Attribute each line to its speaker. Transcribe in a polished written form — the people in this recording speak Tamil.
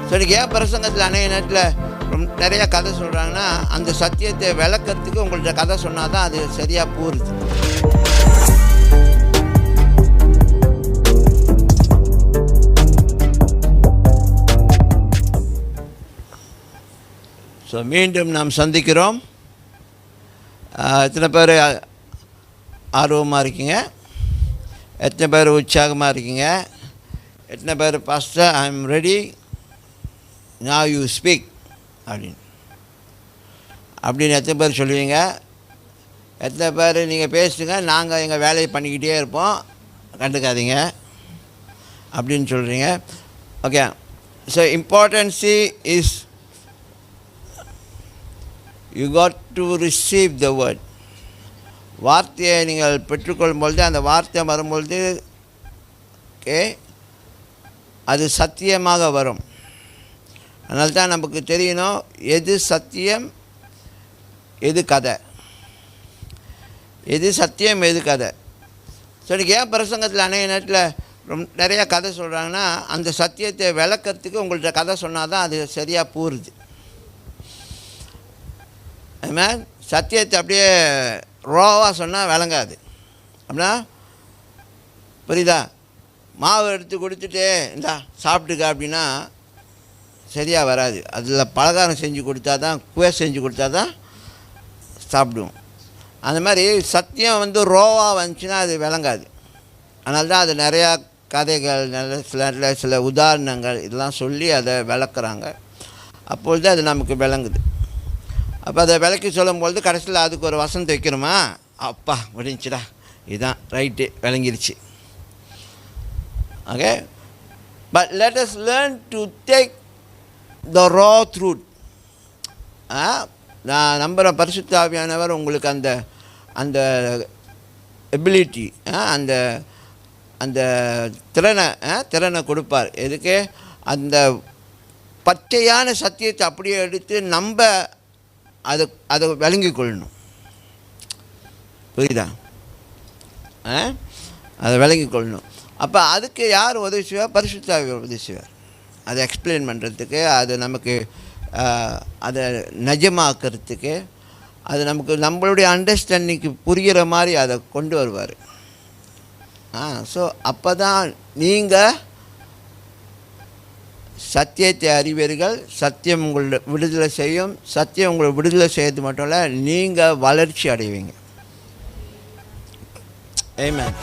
Speaker 1: ஸோ இன்றைக்கி ஏன் பிரசங்கத்தில் அநேக நேரத்தில் நிறைய கதை சொல்கிறாங்கன்னா, அந்த சத்தியத்தை விளக்கிறதுக்கு உங்கள்கிட்ட கதை சொன்னால் தான் அது சரியாக போகுது. ஸோ மீண்டும் நாம் சந்திக்கிறோம். எத்தனை பேர் ஆர்வமாக இருக்கீங்க? எத்தனை பேர் உற்சாகமாக இருக்கீங்க? எத்தனை பேர் pastor I am ready now you speak அப்படின்னு எத்தனை பேர் சொல்லுவீங்க? எத்தனை பேர் நீங்கள் பேசுங்க, நாங்கள் எங்கள் வேலையை பண்ணிக்கிட்டே இருப்போம், கண்டுக்காதீங்க அப்படின்னு சொல்கிறீங்க? Okay. So importance is you got to receive the word. வார்த்தையை நீங்கள் பெற்றுக்கொள்ளும் பொழுது, அந்த வார்த்தை வரும்பொழுது அது சத்தியமாக வரும். அதனால தான் நமக்கு தெரியணும் எது சத்தியம் எது கதை, எது சத்தியம் எது கதை. ஸோ இன்றைக்கி ஏன் பிரசங்கத்தில் அநேக நேரத்தில் நிறையா கதை சொல்கிறாங்கன்னா, அந்த சத்தியத்தை விளக்கிறதுக்கு உங்கள்கிட்ட கதை சொன்னால் தான் அது சரியாக போகுது. அதுமாதிரி சத்தியத்தை அப்படியே ரோவாக சொன்னால் விளங்காது. அப்படின்னா புரியுதா? மாவு எடுத்து கொடுத்துட்டு இந்தா சாப்பிட்டுக்க அப்படின்னா சரியாக வராது. அதில் பலகாரம் செஞ்சு கொடுத்தா தான், குவே செஞ்சு கொடுத்தா தான் சாப்பிடுவோம். அந்த மாதிரி சத்தியம் ரோவாக வந்துச்சுன்னா அது விளங்காது. அதனால தான் அது நிறையா கதைகள், சில உதாரணங்கள் இதெல்லாம் சொல்லி அதை விளக்குறாங்க. அப்பொழுது அது நமக்கு விளங்குது. அப்போ அதை விளக்கி சொல்லும்பொழுது கடைசியில் அதுக்கு ஒரு வசனத்தை வைக்கிறோமா, அப்பா முடிஞ்சுடா, இதுதான் ரைட்டு, விளங்கிருச்சு. Okay. But let us learn to take the raw truth. நான் நம்புகிறேன் பரிசுத்த ஆவியானவர் உங்களுக்கு அந்த அந்த எபிலிட்டி, அந்த அந்த திறனை கொடுப்பார். எதுக்கு? அந்த பச்சையான சத்தியத்தை அப்படியே எடுத்து நம்ம அதை விளங்கி கொள்ளணும். புரியுதா? அதை விளங்கி கொள்ளணும். அப்போ அதுக்கு யார் உதவி செய்வார்? பரிசுத்த ஆவியானவர் உதவி செய்வார். அதை எக்ஸ்பிளைன் பண்ணுறதுக்கு, அது நமக்கு அதை நிஜமாக்கிறதுக்கு, அது நமக்கு நம்மளுடைய அண்டர்ஸ்டாண்டிங்க்கு புரிகிற மாதிரி அதை கொண்டு வருவார். ஸோ அப்போ தான் நீங்கள் சத்தியத்தை அறிவீர்கள், சத்தியம் உங்களை விடுதலை செய்யும். சத்தியம் உங்களை விடுதலை செய்யறது மட்டும் இல்லை, நீங்கள் வளர்ச்சி அடைவீங்க. ஆமென்.